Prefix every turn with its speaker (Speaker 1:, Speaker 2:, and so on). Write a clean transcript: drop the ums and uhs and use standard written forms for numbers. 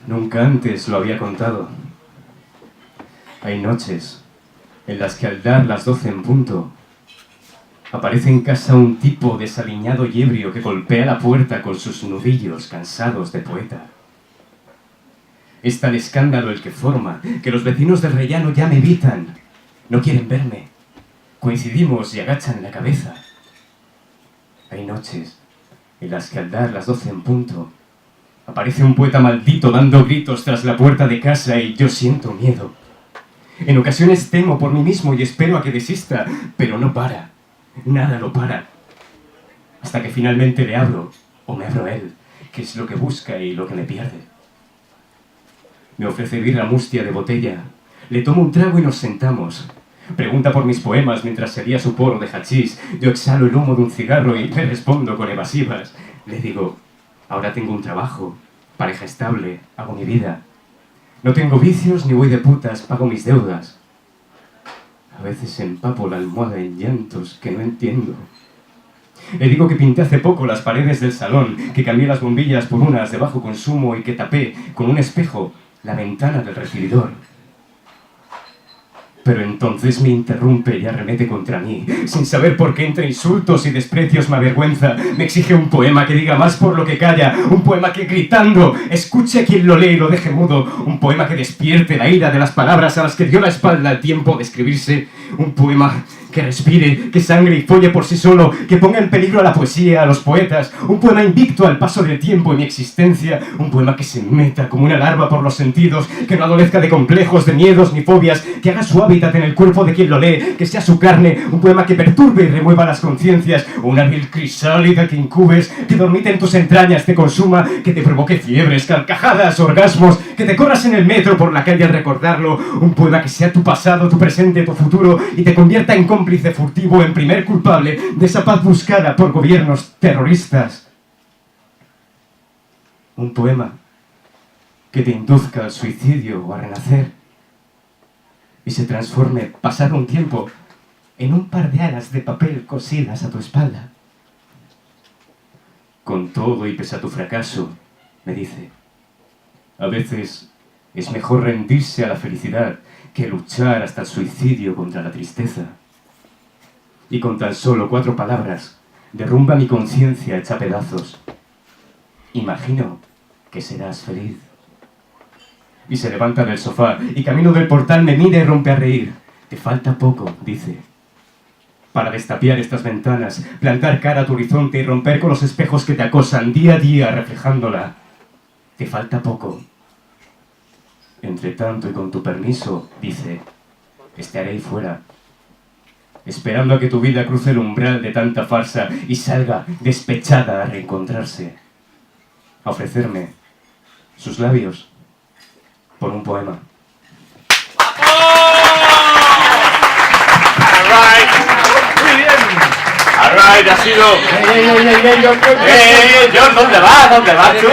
Speaker 1: Nunca antes lo había contado. Hay noches en las que al dar las 12 en punto, aparece en casa un tipo desaliñado y ebrio que golpea la puerta con sus nudillos cansados de poeta. Es tal escándalo el que forma que los vecinos del rellano ya me evitan. No quieren verme. Coincidimos y agachan la cabeza. Hay noches en las que al dar las 12 en punto, aparece un poeta maldito dando gritos tras la puerta de casa y yo siento miedo. En ocasiones temo por mí mismo y espero a que desista, pero no para. Nada lo para. Hasta que finalmente le abro, o me abro a él, que es lo que busca y lo que me pierde. Me ofrece birra mustia de botella. Le tomo un trago y nos sentamos. Pregunta por mis poemas mientras se lía su porro de hachís. Yo exhalo el humo de un cigarro y le respondo con evasivas. Le digo, ahora tengo un trabajo, pareja estable, hago mi vida. No tengo vicios ni voy de putas, pago mis deudas. A veces empapo la almohada en llantos que no entiendo. Le digo que pinté hace poco las paredes del salón, que cambié las bombillas por unas de bajo consumo y que tapé con un espejo la ventana del recibidor. Pero entonces me interrumpe y arremete contra mí. Sin saber por qué entre insultos y desprecios me avergüenza. Me exige un poema que diga más por lo que calla. Un poema que gritando escuche a quien lo lee y lo deje mudo. Un poema que despierte la ira de las palabras a las que dio la espalda al tiempo de escribirse. Un poema que respire, que sangre y folle por sí solo, que ponga en peligro a la poesía, a los poetas. Un poema invicto al paso del tiempo y mi existencia. Un poema que se meta como una larva por los sentidos, que no adolezca de complejos, de miedos ni fobias, que haga su hábitat en el cuerpo de quien lo lee, que sea su carne. Un poema que perturbe y remueva las conciencias. Una vil crisálida que incubes, que dormite en tus entrañas, te consuma, que te provoque fiebres, carcajadas, orgasmos, que te corras en el metro por la calle al recordarlo. Un poema que sea tu pasado, tu presente, tu futuro y te convierta en cómplice furtivo, en primer culpable de esa paz buscada por gobiernos terroristas. Un poema que te induzca al suicidio o a renacer y se transforme, pasado un tiempo, en un par de alas de papel cosidas a tu espalda. Con todo y pese a tu fracaso, me dice, a veces es mejor rendirse a la felicidad que luchar hasta el suicidio contra la tristeza. Y con tan solo 4 palabras, derrumba mi conciencia hecha pedazos. Imagino que serás feliz. Y se levanta del sofá y camino del portal me mira y rompe a reír. Te falta poco, dice, para destapiar estas ventanas, plantar cara a tu horizonte y romper con los espejos que te acosan día a día reflejándola. Te falta poco. Entre tanto y con tu permiso, dice, estaré ahí fuera, esperando a que tu vida cruce el umbral de tanta farsa y salga despechada a reencontrarse, a ofrecerme sus labios por un poema.
Speaker 2: Muy bien. Ha sido... John, ¿dónde vas? ¿Dónde vas tú?